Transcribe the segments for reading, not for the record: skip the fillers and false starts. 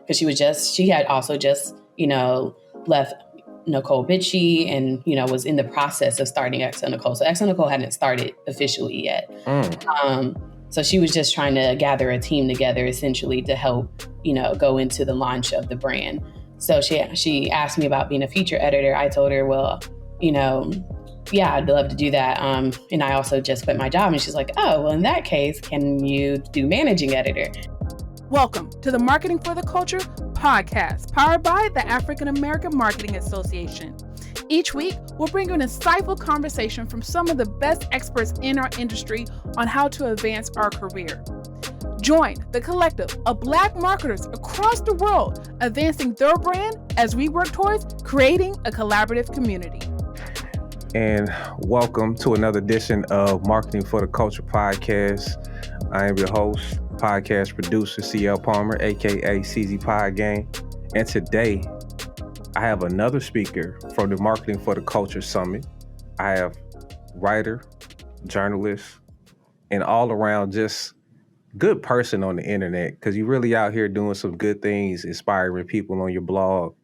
because she had also just, left Nicole Bitchie and, was in the process of starting XO Necole. So XO Necole hadn't started officially yet. So she was just trying to gather a team together essentially to help, go into the launch of the brand. So she asked me about being a feature editor. I told her, well, yeah, I'd love to do that. And I also just quit my job. And she's like, oh, well, in that case, can you do managing editor? Welcome to the Marketing for the Culture podcast, powered by the African American Marketing Association. Each week, we'll bring you an insightful conversation from some of the best experts in our industry on how to advance our career. Join the collective of Black marketers across the world, advancing their brand as we work towards creating a collaborative community. And welcome to another edition of Marketing for the Culture podcast. I am your host, podcast producer, CL Palmer, aka CZ Pod Gang. And today, I have another speaker from the Marketing for the Culture Summit. I have writer, journalist, and all around just good person on the internet, because you're really out here doing some good things, inspiring people on your blog.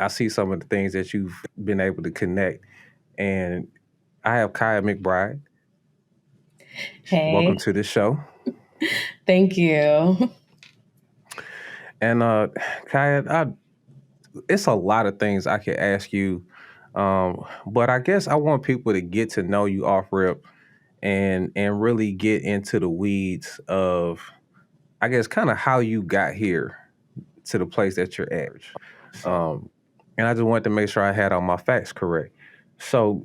I see some of the things that you've been able to connect. And I have Kiah McBride. Hey. Welcome to the show. Thank you. And Kiah, it's a lot of things I could ask you, but I guess I want people to get to know you off rip and really get into the weeds of, I guess, kind of how you got here to the place that you're at. And I just wanted to make sure I had all my facts correct. So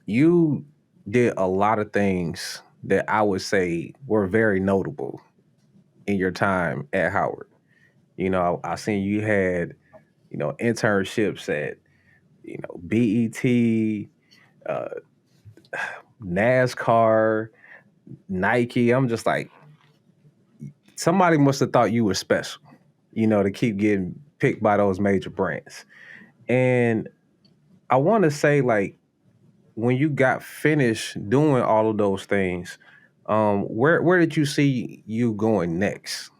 you did a lot of things that I would say were very notable in your time at Howard. I seen you had, internships at, BET, NASCAR, Nike. I'm just like, somebody must have thought you were special, to keep getting picked by those major brands. And I want to say, like, when you got finished doing all of those things, where did you see you going next?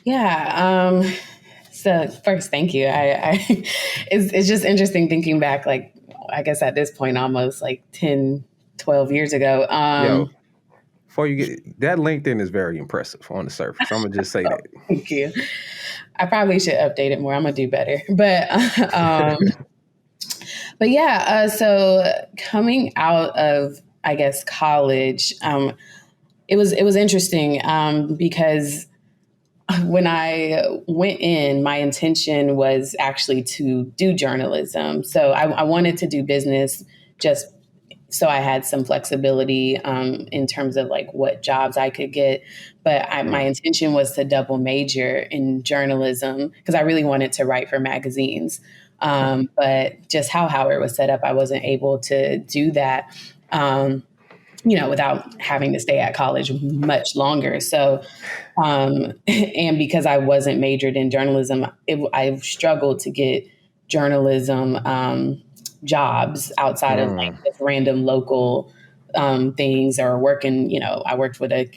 Yeah. So first, thank you. It's just interesting thinking back, like, I guess at this point, almost like 10, 12 years ago. Before you get that, LinkedIn is very impressive on the surface. I'm gonna just say that. Thank you. I probably should update it more. I'm gonna do better. But yeah, so coming out of, I guess, college, it was interesting because when I went in, my intention was actually to do journalism. So I wanted to do business just so I had some flexibility in terms of like what jobs I could get. But my intention was to double major in journalism because I really wanted to write for magazines. But just how Howard was set up, I wasn't able to do that, without having to stay at college much longer. So, and because I wasn't majored in journalism, I struggled to get journalism jobs outside of like just random local things or working, I worked with a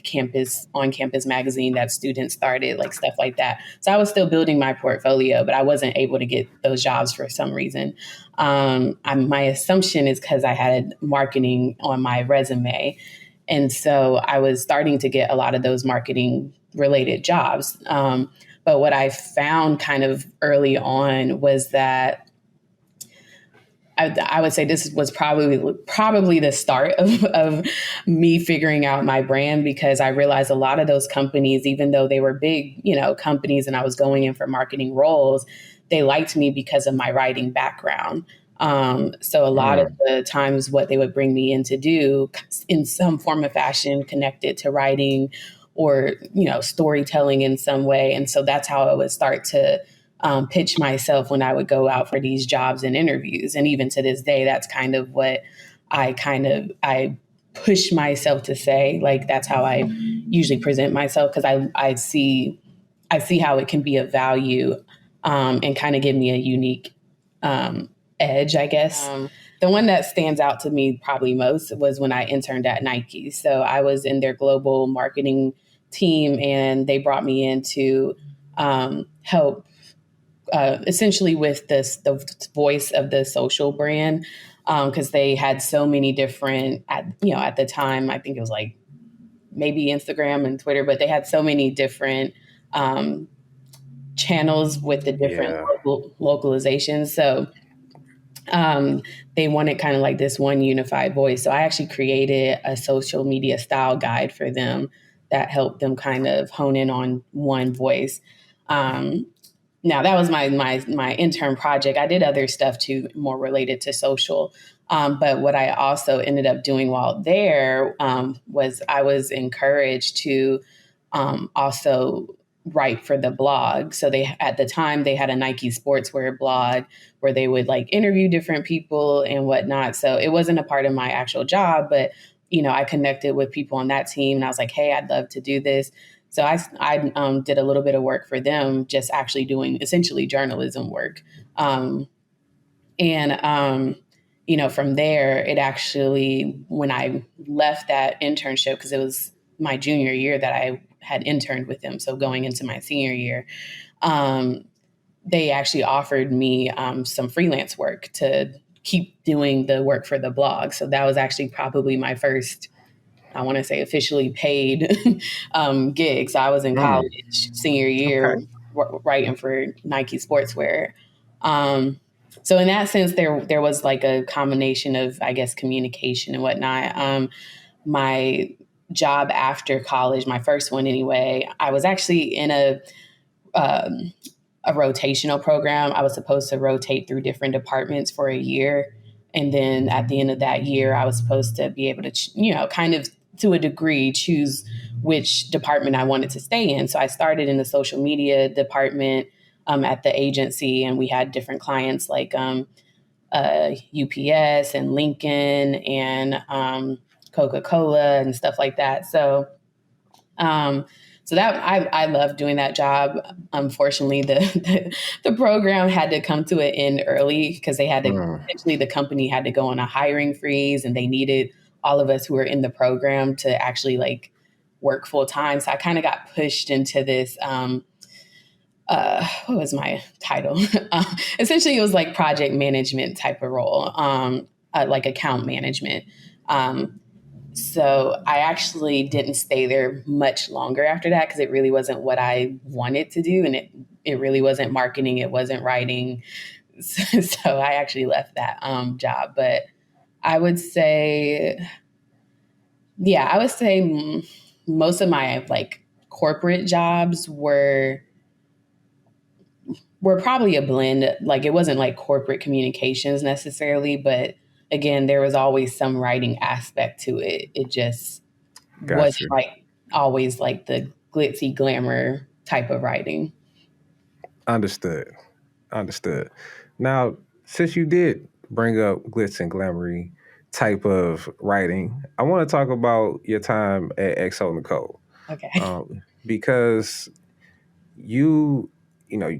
on-campus magazine that students started, like stuff like that. So I was still building my portfolio, but I wasn't able to get those jobs for some reason. My assumption is because I had marketing on my resume. And so I was starting to get a lot of those marketing related jobs. But what I found kind of early on was that I would say this was probably the start of me figuring out my brand, because I realized a lot of those companies, even though they were big, companies and I was going in for marketing roles, they liked me because of my writing background. So a lot of the times what they would bring me in to do in some form of fashion connected to writing or, storytelling in some way. And so that's how I would start to pitch myself when I would go out for these jobs and interviews. And even to this day, that's kind of what I push myself to say. Like, that's how I usually present myself, because I see how it can be of value and kind of give me a unique edge, I guess. The one that stands out to me probably most was when I interned at Nike. So I was in their global marketing team, and they brought me in to help essentially with the voice of the social brand, because they had so many different, at the time, I think it was like maybe Instagram and Twitter, but they had so many different channels with the different Yeah. localizations. So they wanted kind of like this one unified voice. So I actually created a social media style guide for them that helped them kind of hone in on one voice. Now that was my intern project. I did other stuff too, more related to social. But what I also ended up doing while there was I was encouraged to also write for the blog. So they, at the time, they had a Nike sportswear blog where they would like interview different people and whatnot. So it wasn't a part of my actual job, but I connected with people on that team, and I was like, hey, I'd love to do this. So I did a little bit of work for them, just actually doing essentially journalism work. From there, it actually, when I left that internship, because it was my junior year that I had interned with them, so going into my senior year, they actually offered me some freelance work to keep doing the work for the blog. So that was actually probably my first, I want to say, officially paid gig. So I was in college, senior year, Okay. writing for Nike Sportswear. So in that sense, there was like a combination of, I guess, communication and whatnot. My job after college, my first one anyway, I was actually in a rotational program. I was supposed to rotate through different departments for a year. And then at the end of that year, I was supposed to be able to, kind of to a degree, choose which department I wanted to stay in. So I started in the social media department at the agency, and we had different clients like UPS and Lincoln and Coca-Cola and stuff like that. So that I loved doing that job. Unfortunately, the program had to come to an end early because they had to, essentially the company had to go on a hiring freeze, and they needed all of us who were in the program to actually like work full time. So I kind of got pushed into this. What was my title? Essentially, it was like project management type of role, like account management. So I actually didn't stay there much longer after that because it really wasn't what I wanted to do. And it really wasn't marketing. It wasn't writing. So I actually left that job. But I would say, most of my like corporate jobs were probably a blend. Like it wasn't like corporate communications necessarily, but again, there was always some writing aspect to it. It just was Gotcha. like always like the glitzy glamour type of writing. Understood. Understood. Now, since you did bring up glitz and glamoury type of writing, I want to talk about your time at XO Necole. Okay. Because you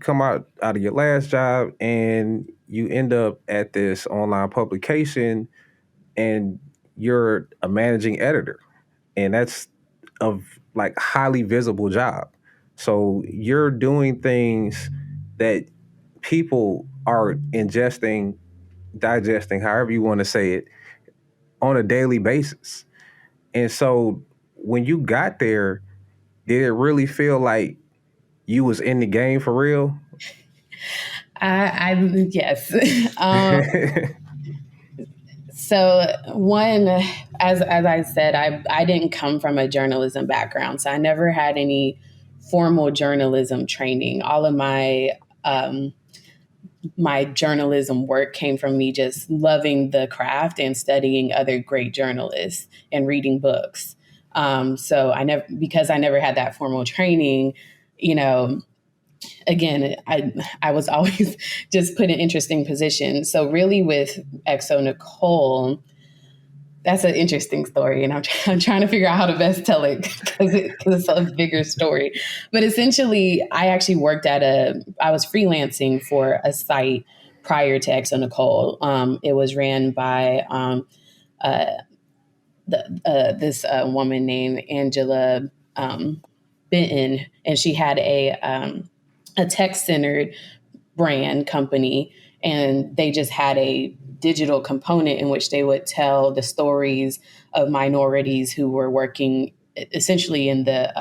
come out of your last job and you end up at this online publication, and you're a managing editor, and that's a like highly visible job. So you're doing things that people are ingesting, digesting, however you want to say it, on a daily basis. And so when you got there, did it really feel like you was in the game for real? I yes. So one, as I said, I didn't come from a journalism background, so I never had any formal journalism training. All of my journalism work came from me just loving the craft and studying other great journalists and reading books. So because I never had that formal training, again, I was always just put in interesting positions. So really with XO Necole, that's an interesting story, and I'm trying to figure out how to best tell it because it's a bigger story. But essentially, I actually worked I was freelancing for a site prior to XO Necole. It was ran by this woman named Angela. Benton, and she had a tech-centered brand company, and they just had a digital component in which they would tell the stories of minorities who were working essentially in the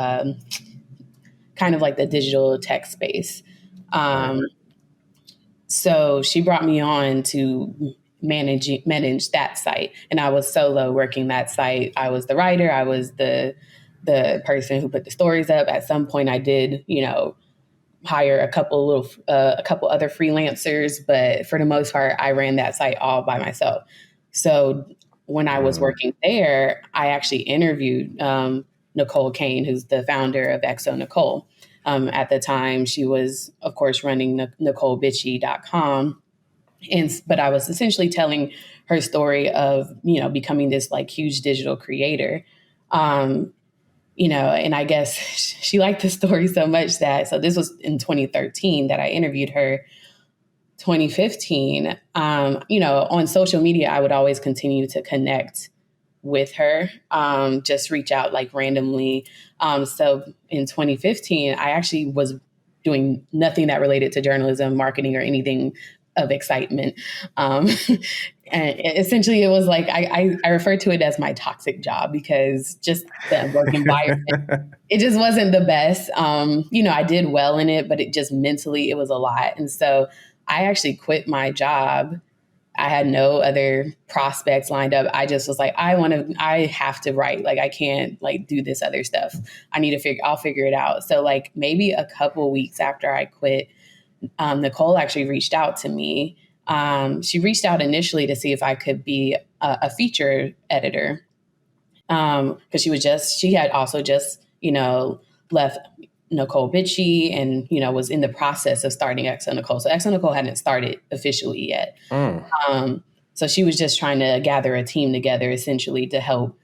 kind of like the digital tech space. Right. So she brought me on to manage that site, and I was solo working that site. I was the writer. I was the person who put the stories up. At some point, I did, hire a couple other freelancers, but for the most part, I ran that site all by myself. So when I was working there, I actually interviewed Nicole Kane, who's the founder of XO Necole. At the time, she was, of course, running NicoleBitchy.com. But I was essentially telling her story of, becoming this like huge digital creator. And I guess she liked the story so much so this was in 2013 that I interviewed her. 2015, on social media, I would always continue to connect with her, just reach out like randomly. So in 2015, I actually was doing nothing that related to journalism, marketing, or anything of excitement. And essentially it was like, I refer to it as my toxic job, because just the work environment, it just wasn't the best. I did well in it, but it just mentally, it was a lot. And so I actually quit my job. I had no other prospects lined up. I just was like, I have to write. Like, I can't like do this other stuff. I'll figure it out. So like maybe a couple weeks after I quit, Nicole actually reached out to me. She reached out initially to see if I could be a feature editor. Because she had also just, left Nicole Bitchy and, was in the process of starting XO Necole. So XO Necole hadn't started officially yet. So she was just trying to gather a team together essentially to help,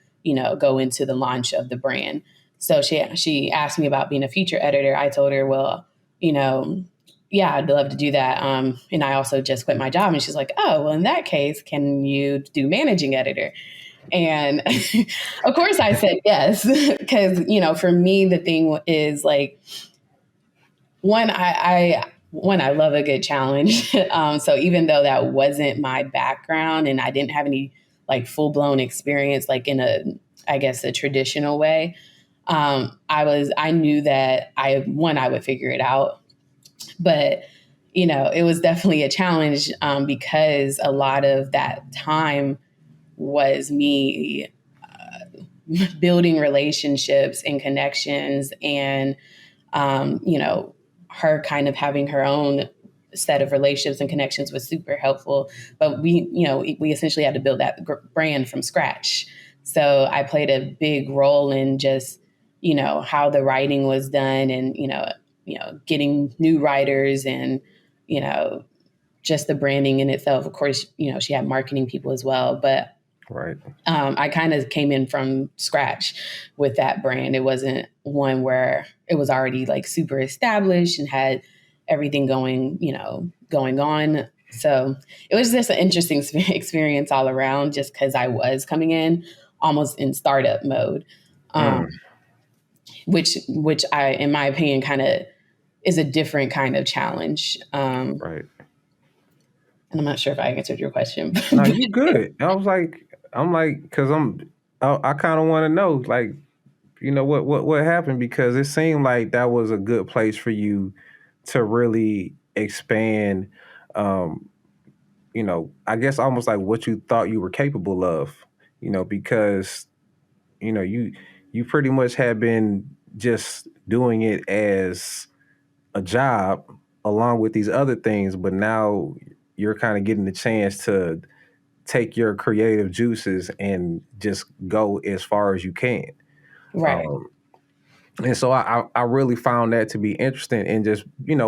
go into the launch of the brand. So she asked me about being a feature editor. I told her, well, yeah, I'd love to do that. And I also just quit my job. And she's like, oh, well, in that case, can you do managing editor? And of course I said yes, because, for me, the thing is like, I love a good challenge. So even though that wasn't my background and I didn't have any like full blown experience, like in a traditional way, I knew that I would figure it out. But, it was definitely a challenge because a lot of that time was me building relationships and connections, and, her kind of having her own set of relationships and connections was super helpful. But we essentially had to build that brand from scratch. So I played a big role in just, how the writing was done, and, getting new writers, and, just the branding in itself. Of course, she had marketing people as well, but right. I kind of came in from scratch with that brand. It wasn't one where it was already like super established and had everything going on. So it was just an interesting experience all around, just because I was coming in almost in startup mode, which in my opinion, kind of is a different kind of challenge. Right. And I'm not sure if I answered your question. No, you good. I'm like, because I kind of want to know, like, what happened, because it seemed like that was a good place for you to really expand. I guess almost like what you thought you were capable of. Because you pretty much had been just doing it as a job along with these other things, but now you're kind of getting the chance to take your creative juices and just go as far as you can. Right. And so I really found that to be interesting, and just,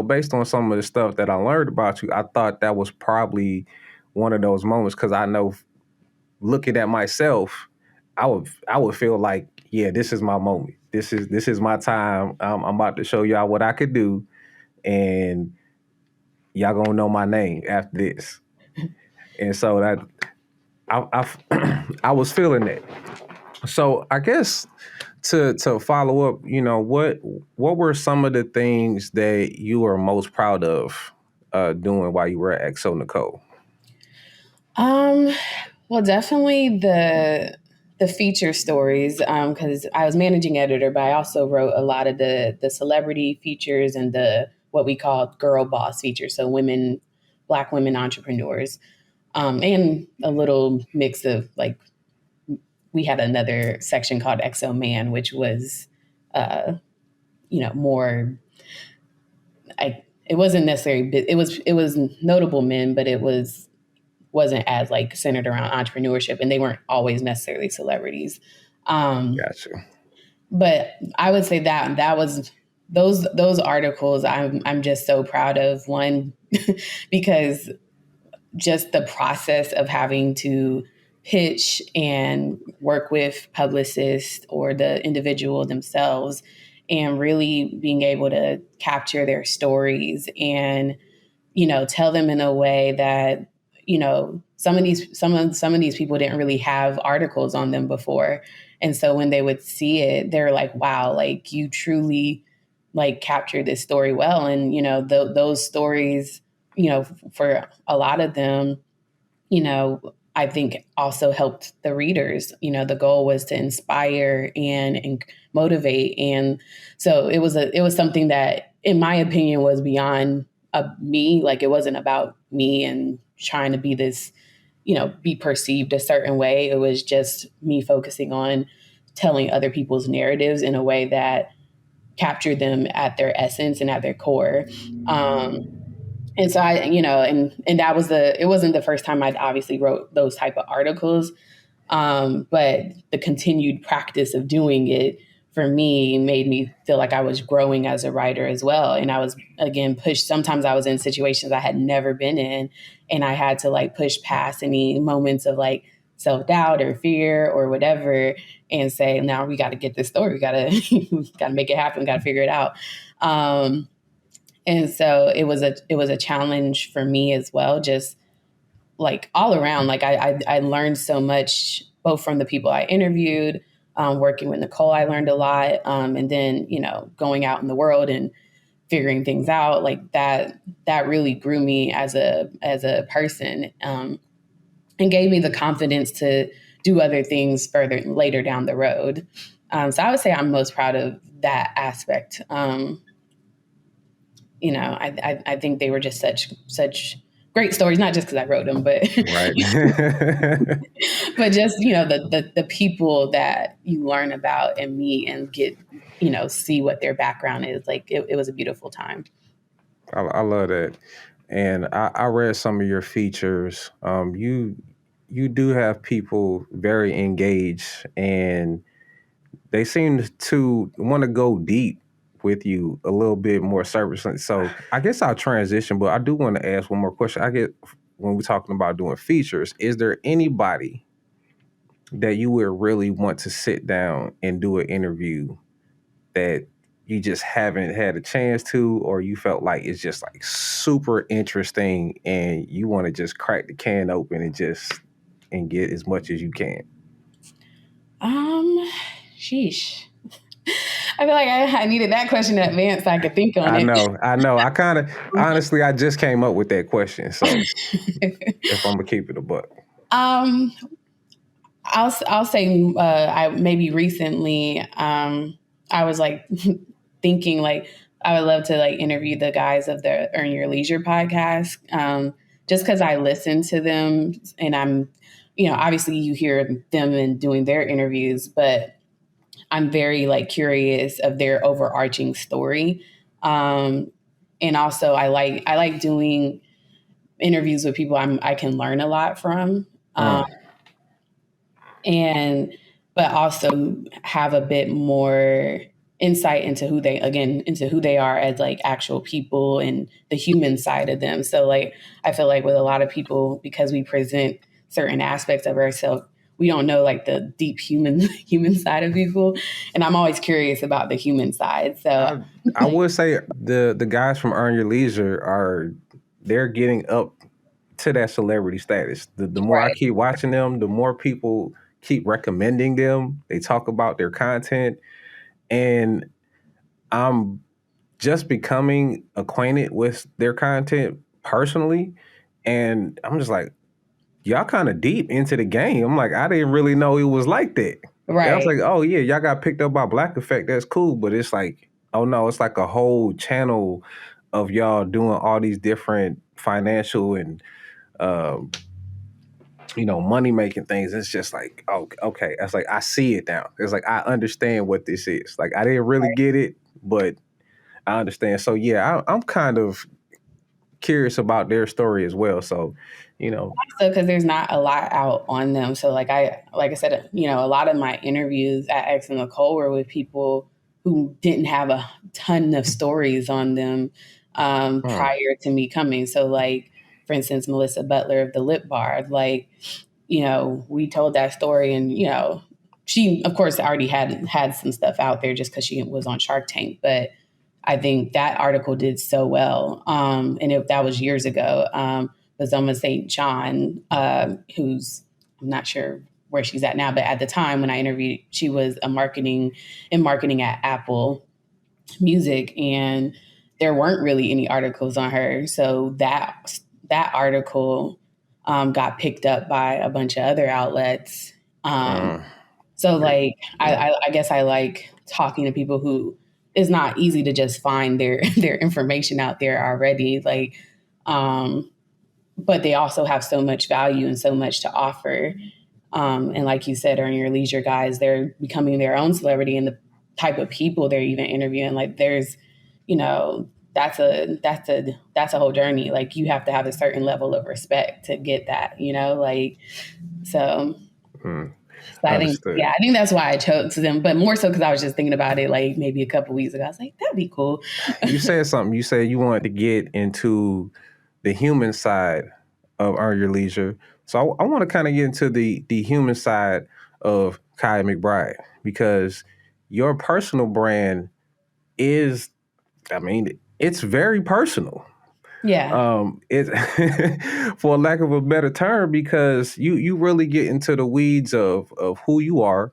based on some of the stuff that I learned about you, I thought that was probably one of those moments, because I know, looking at myself, I would feel like, yeah, this is my moment. This is my time. I'm about to show y'all what I could do, and y'all gonna know my name after this. And so that I was feeling that. So I guess to follow up, what were some of the things that you are most proud of doing while you were at XO Necole? Well, definitely the feature stories, because I was managing editor, but I also wrote a lot of the celebrity features and the what we call girl boss features, so Black women entrepreneurs, and a little mix of like we had another section called XO Man, which was more. It wasn't necessarily it was notable men, but it wasn't as like centered around entrepreneurship, and they weren't always necessarily celebrities. Gotcha. But I would say that was those articles I'm just so proud of. One, because just the process of having to pitch and work with publicists or the individual themselves and really being able to capture their stories and tell them in a way that some of these people didn't really have articles on them before, and so when they would see it, they're like, wow, like you truly like captured this story well. And those stories, for a lot of them, I think also helped the readers. The goal was to inspire and motivate. And so it was something that, in my opinion, was beyond me. Like it wasn't about me and trying to be this, be perceived a certain way. It was just me focusing on telling other people's narratives in a way that captured them at their essence and at their core. And so and that was it wasn't the first time I'd obviously wrote those type of articles. But the continued practice of doing it for me made me feel like I was growing as a writer as well. And I was, again, pushed. Sometimes I was in situations I had never been in, and I had to like push past any moments of like self-doubt or fear or whatever and say, now we got to get this story. We got to make it happen. Got to figure it out. And so it was a challenge for me as well, just like all around. Like I learned so much, both from the people I interviewed, working with Necole, I learned a lot. And then, going out in the world and figuring things out, like that really grew me as a person, and gave me the confidence to do other things later down the road. So I would say I'm most proud of that aspect. I think they were just such great stories, not just because I wrote them, but right. but just the people that you learn about and meet and get see what their background is. Like it was a beautiful time. I love that, and I read some of your features. You do have people very engaged, and they seem to want to go deep with you a little bit more surface. So I guess I'll transition, but I do want to ask one more question. I get when we're talking about doing features, is there anybody that you would really want to sit down and do an interview that you just haven't had a chance to, or you felt like it's just like super interesting and you want to just crack the can open and get as much as you can? Sheesh. I feel like I needed that question in advance so I could think on it. I know. I kind of, honestly, I just came up with that question. So if I'm gonna keep it a buck. I'll say I maybe recently I was like thinking like I would love to like interview the guys of the Earn Your Leisure podcast, just because I listen to them and I'm obviously you hear them and doing their interviews, but I'm very like curious of their overarching story. And also I like doing interviews with people I can learn a lot from. But also have a bit more insight into who they are as like actual people and the human side of them. So like, I feel like with a lot of people, because we present certain aspects of ourselves, we don't know like the deep human side of people. And I'm always curious about the human side. So I would say the guys from Earn Your Leisure they're getting up to that celebrity status. The more I keep watching them, the more people keep recommending them. They talk about their content. and I'm just becoming acquainted with their content personally, and I'm just like, y'all kind of deep into the game. I'm like, I didn't really know it was like that. And I was Right. like, oh yeah, y'all got picked up by Black Effect. That's cool, but it's like, oh no, it's like a whole channel of y'all doing all these different financial and um, money making things. It's just like, oh, okay. It's like I see it now. It's like I understand what this is. Like I didn't really get it, but I understand. So yeah, I'm kind of curious about their story as well. So, So because there's not a lot out on them. So like I said, a lot of my interviews at XO Necole were with people who didn't have a ton of stories on them prior to me coming. So like, for instance, Melissa Butler of the Lip Bar, like, we told that story, and she of course already had some stuff out there just because she was on Shark Tank, but I think that article did so well. That was years ago. Was Zoma St. John, who's, I'm not sure where she's at now, but at the time when I interviewed, she was marketing at Apple Music, and there weren't really any articles on her. So that article got picked up by a bunch of other outlets. So like, I guess I like talking to people who it's not easy to just find their information out there already. Like, but they also have so much value and so much to offer. And like you said, Earn Your Leisure guys, they're becoming their own celebrity, and the type of people they're even interviewing. Like there's, that's a whole journey. Like you have to have a certain level of respect to get that, like, so. So I think that's why I chose them, but more so because I was just thinking about it like maybe a couple weeks ago. I was like, that'd be cool. You said something. You said you wanted to get into the human side of Earn Your Leisure. So I want to kind of get into the human side of Kiah McBride, because your personal brand is, it's very personal. Yeah. It for lack of a better term, because you really get into the weeds of who you are,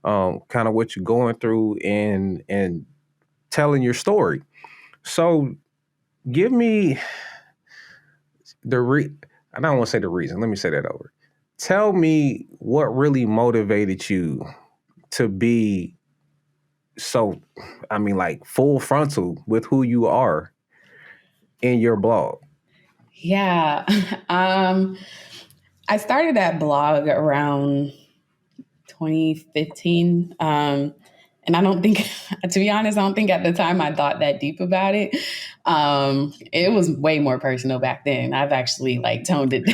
kind of what you're going through, and telling your story. So give me I don't want to say the reason. Let me say that over. Tell me what really motivated you to be so, like full frontal with who you are in your blog. Yeah. I started that blog around 2015. And I don't think, to be honest, I don't think at the time I thought that deep about it. It was way more personal back then. I've actually like toned it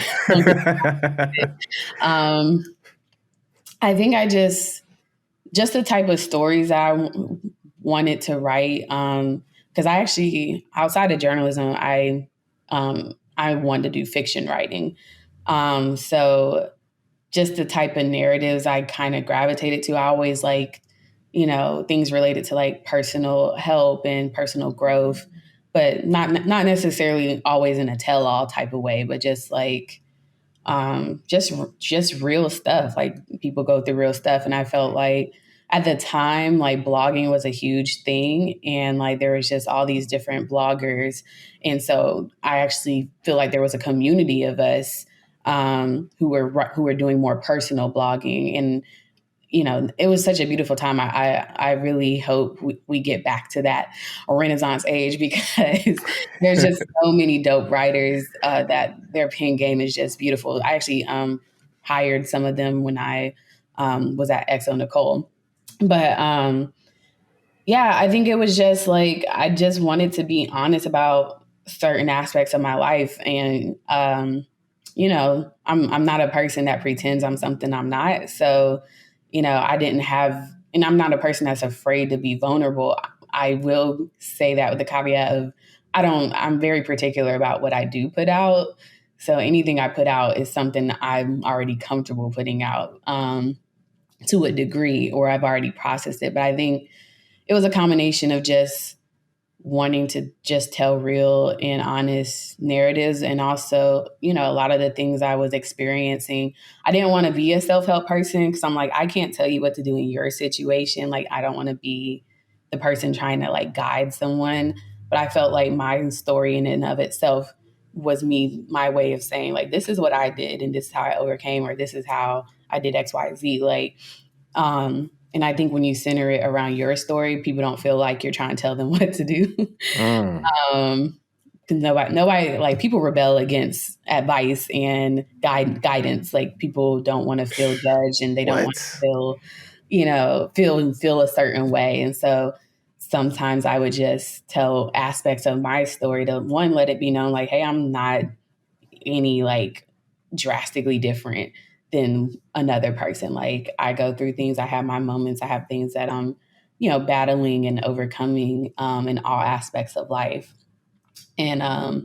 down. I think I just the type of stories I wanted to write. Because I actually, outside of journalism, I wanted to do fiction writing. So just the type of narratives I kind of gravitated to. I always like, things related to like personal help and personal growth, but not necessarily always in a tell-all type of way, but just like just real stuff. Like people go through real stuff, and I felt like at the time, like blogging was a huge thing, and like there was just all these different bloggers, and so I actually feel like there was a community of us who were doing more personal blogging, and it was such a beautiful time. I really hope we get back to that Renaissance age, because there's just so many dope writers that their pen game is just beautiful. I actually hired some of them when I was at XO Necole. But yeah, I think it was just like I just wanted to be honest about certain aspects of my life, and I'm not a person that pretends I'm something I'm not. So I didn't have, and I'm not a person that's afraid to be vulnerable. I will say that with the caveat of I'm very particular about what I do put out. So anything I put out is something I'm already comfortable putting out to a degree, or I've already processed it. But I think it was a combination of just wanting to just tell real and honest narratives. And also, a lot of the things I was experiencing, I didn't want to be a self-help person because I'm like, I can't tell you what to do in your situation. Like, I don't want to be the person trying to like guide someone. But I felt like my story in and of itself was my way of saying like, this is what I did and this is how I overcame, or this is how I did X, Y, Z. Like, and I think when you center it around your story, people don't feel like you're trying to tell them what to do. Nobody, like, people rebel against advice and guidance. Like, people don't want to feel judged and they don't want to feel a certain way. And so sometimes I would just tell aspects of my story to, one, let it be known like, hey, I'm not any like drastically different than another person. Like, I go through things, I have my moments, I have things that I'm, battling and overcoming in all aspects of life. And I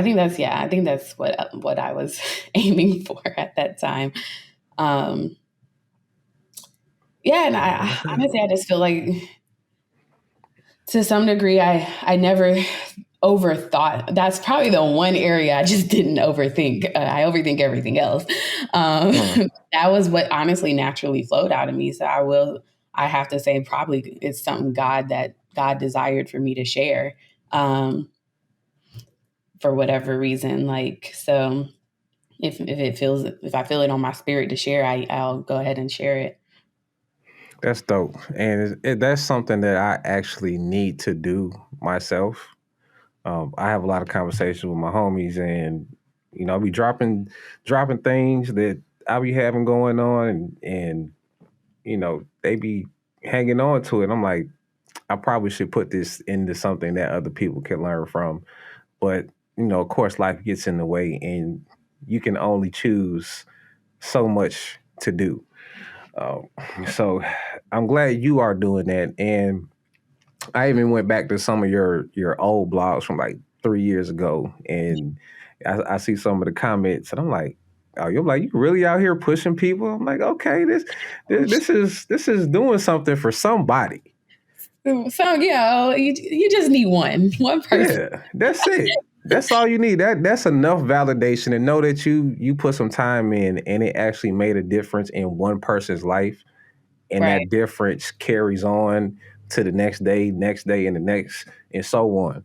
think that's what I was aiming for at that time. And I honestly, I just feel like to some degree, I never overthought. That's probably the one area I just didn't overthink. I overthink everything else. That was what honestly naturally flowed out of me. So I have to say, probably it's something God desired for me to share, for whatever reason. Like, so if I feel it on my spirit to share, I'll go ahead and share it. That's dope. And that's something that I actually need to do myself. I have a lot of conversations with my homies, and I'll be dropping things that I'll be having going on, and they be hanging on to it. I'm like, I probably should put this into something that other people can learn from. But of course, life gets in the way, and you can only choose so much to do. So I'm glad you are doing that. And I even went back to some of your old blogs from like 3 years ago, and I see some of the comments, and I'm like, oh, you're like, you really out here pushing people? I'm like, okay, this is doing something for somebody. So you just need one person. Yeah, that's it. That's all you need. That's enough validation to know that you put some time in and it actually made a difference in one person's life, and Right. that difference carries on to the next day, and the next, and so on.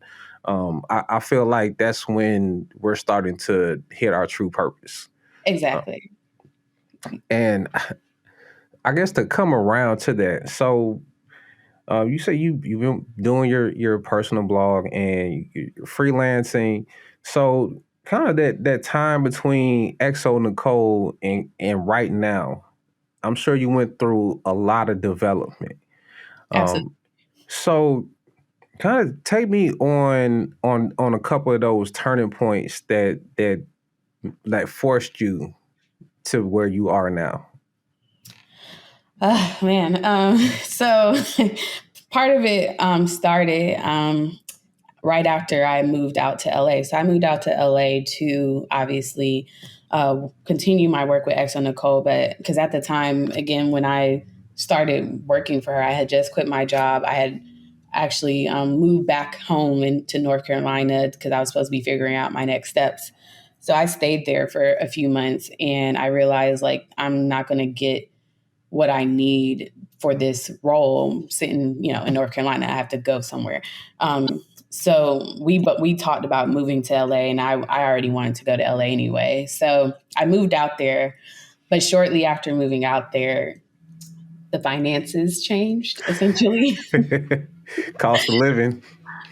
I feel like that's when we're starting to hit our true purpose. Exactly. And I guess to come around to that, so you say you've been doing your personal blog and you're freelancing. So kind of that time between XO Necole and right now, I'm sure you went through a lot of development. Absolutely. So kind of take me on a couple of those turning points that forced you to where you are now. Oh, man. So part of it started right after I moved out to LA. So I moved out to LA to obviously continue my work with XO Necole. But because at the time, again, when I started working for her, I had just quit my job. I had actually moved back home into North Carolina because I was supposed to be figuring out my next steps. So I stayed there for a few months, and I realized like I'm not going to get what I need for this role sitting, in North Carolina. I have to go somewhere. So we talked about moving to LA, and I already wanted to go to LA anyway. So I moved out there, but shortly after moving out there, the finances changed essentially. Cost of living.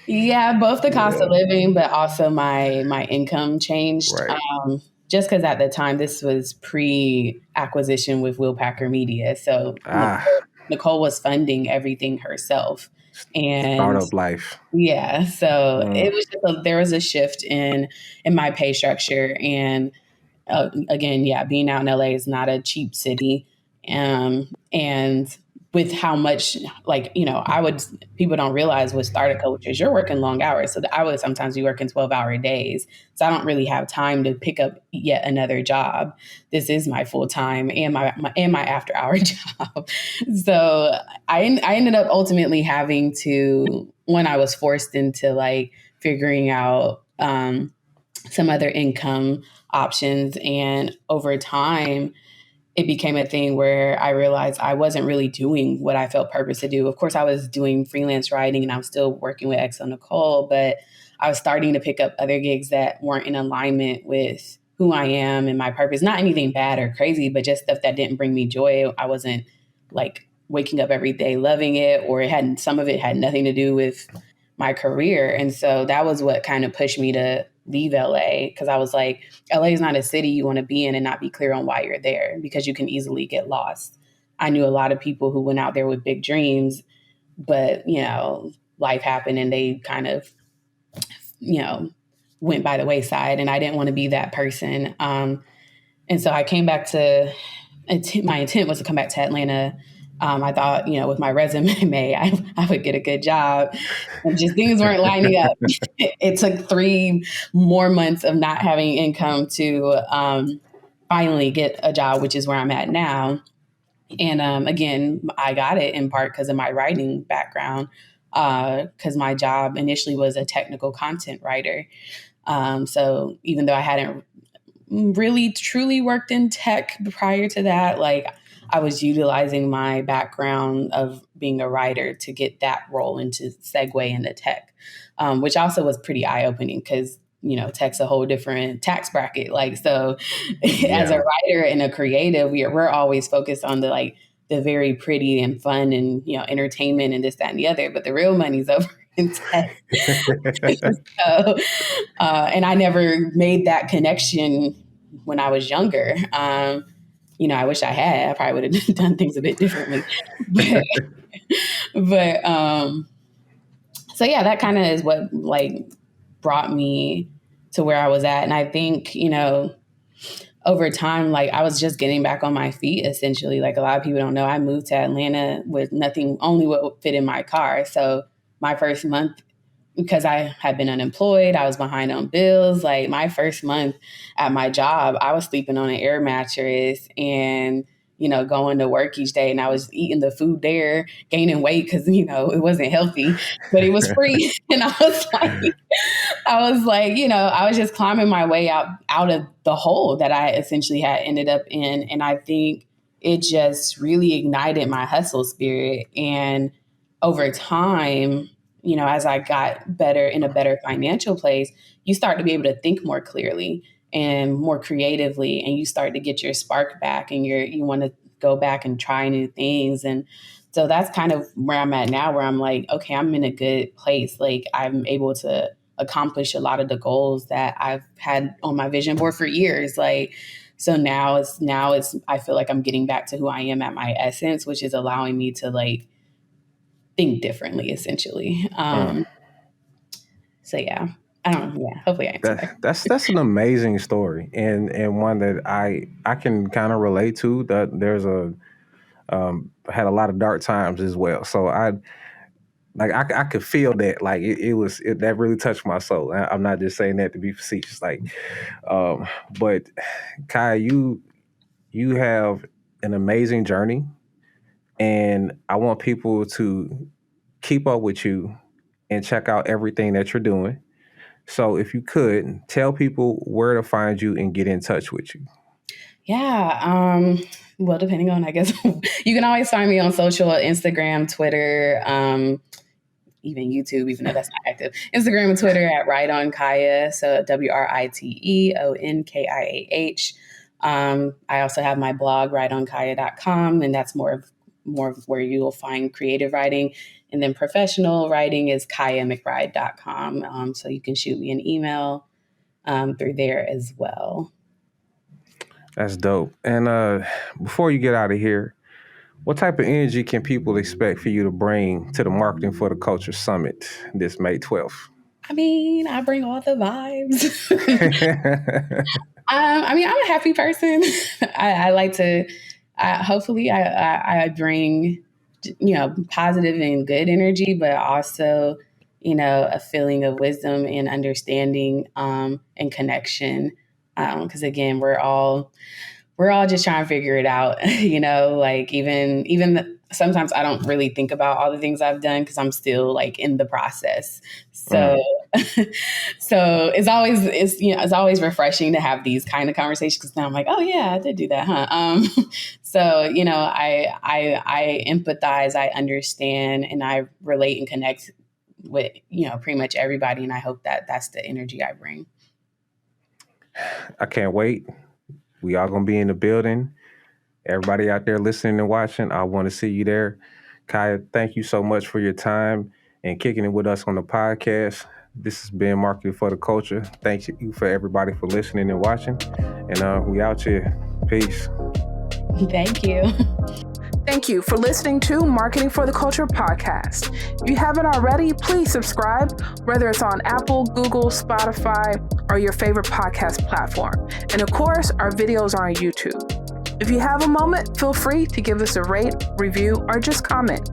Yeah, both the cost of living, but also my income changed. Right. Just because at the time this was pre-acquisition with Will Packer Media, so Necole was funding everything herself, and startup life. Yeah, so it was just there was a shift in my pay structure, and again, being out in LA is not a cheap city, and with how much, people don't realize with startup coaches, you're working long hours. So I would sometimes be working 12-hour days. So I don't really have time to pick up yet another job. This is my full time and my after hour job. So I ended up ultimately having to when I was forced into like figuring out some other income options. And over time, it became a thing where I realized I wasn't really doing what I felt purpose to do. Of course, I was doing freelance writing and I'm still working with XO Necole, but I was starting to pick up other gigs that weren't in alignment with who I am and my purpose. Not anything bad or crazy, but just stuff that didn't bring me joy. I wasn't like waking up every day loving it, or some of it had nothing to do with my career. And so that was what kind of pushed me to leave LA, because I was like, LA is not a city you want to be in and not be clear on why you're there, because you can easily get lost. I knew a lot of people who went out there with big dreams, but, life happened and they kind of, went by the wayside, and I didn't want to be that person. And so I came back to, my intent was to come back to Atlanta. I thought, with my resume, I would get a good job, and just things weren't lining up. It took 3 more months of not having income to finally get a job, which is where I'm at now. And again, I got it in part because of my writing background, because my job initially was a technical content writer. So even though I hadn't really truly worked in tech prior to that, like I was utilizing my background of being a writer to get that role into segue into tech, which also was pretty eye-opening because, tech's a whole different tax bracket. Like, so as a writer and a creative, we're always focused on the very pretty and fun and, entertainment and this, that, and the other, but the real money's over in tech. So, and I never made that connection when I was younger. I wish I had. I probably would have done things a bit differently. But so yeah, that kind of is what brought me to where I was at. And I think, over time, I was just getting back on my feet, essentially. Like a lot of people don't know, I moved to Atlanta with nothing, only what fit in my car. So my first month, because I had been unemployed, I was behind on bills. Like my first month at my job, I was sleeping on an air mattress and, going to work each day, and I was eating the food there, gaining weight because, it wasn't healthy, but it was free. And I was like, I was just climbing my way out of the hole that I essentially had ended up in. And I think it just really ignited my hustle spirit. And over time, as I got better in a better financial place, you start to be able to think more clearly and more creatively, and you start to get your spark back, and you want to go back and try new things. And so that's kind of where I'm at now, where I'm like, okay, I'm in a good place. Like I'm able to accomplish a lot of the goals that I've had on my vision board for years. Like, so now it's, I feel like I'm getting back to who I am at my essence, which is allowing me to think differently, essentially. So yeah, I don't know. Yeah, hopefully I answered that. That's an amazing story, and one that I can kind of relate to. That there's had a lot of dark times as well. So I could feel that. Like it that really touched my soul. I'm not just saying that to be facetious. But Kiah, you have an amazing journey, and I want people to keep up with you and check out everything that you're doing. So if you could tell people where to find you and get in touch with you. Yeah. Well, depending on, I guess, you can always find me on social, Instagram, Twitter, even YouTube, even though that's not active. Instagram and Twitter at Right On Kiah. So WRITEONKIAH. I also have my blog, rightonkiah.com, and that's more of where you'll find creative writing. And then professional writing is kiahmcbride.com. So you can shoot me an email through there as well. That's dope. And before you get out of here, what type of energy can people expect for you to bring to the Marketing for the Culture Summit this May 12th? I mean, I bring all the vibes. I'm a happy person. I like to, hopefully I bring, positive and good energy, but also, a feeling of wisdom and understanding and connection. Because again, we're all just trying to figure it out, even sometimes I don't really think about all the things I've done because I'm still like in the process. So, so it's always refreshing to have these kind of conversations because now I'm like, oh yeah, I did do that, huh? So, I empathize, I understand, and I relate and connect with, pretty much everybody. And I hope that that's the energy I bring. I can't wait. We all going to be in the building. Everybody out there listening and watching, I want to see you there. Kiah, thank you so much for your time and kicking it with us on the podcast. This has been Marketing for the Culture. Thank you for everybody for listening and watching. And we out here. Peace. Thank you. Thank you for listening to Marketing for the Culture podcast. If you haven't already, please subscribe, whether it's on Apple, Google, Spotify, or your favorite podcast platform. And of course, our videos are on YouTube. If you have a moment, feel free to give us a rate, review, or just comment.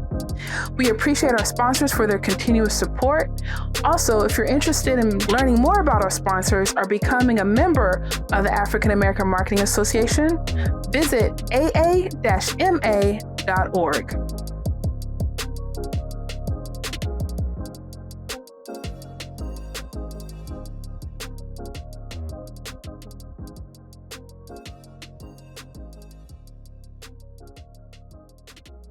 We appreciate our sponsors for their continuous support. Also, if you're interested in learning more about our sponsors or becoming a member of the African American Marketing Association, visit aa-ma.org.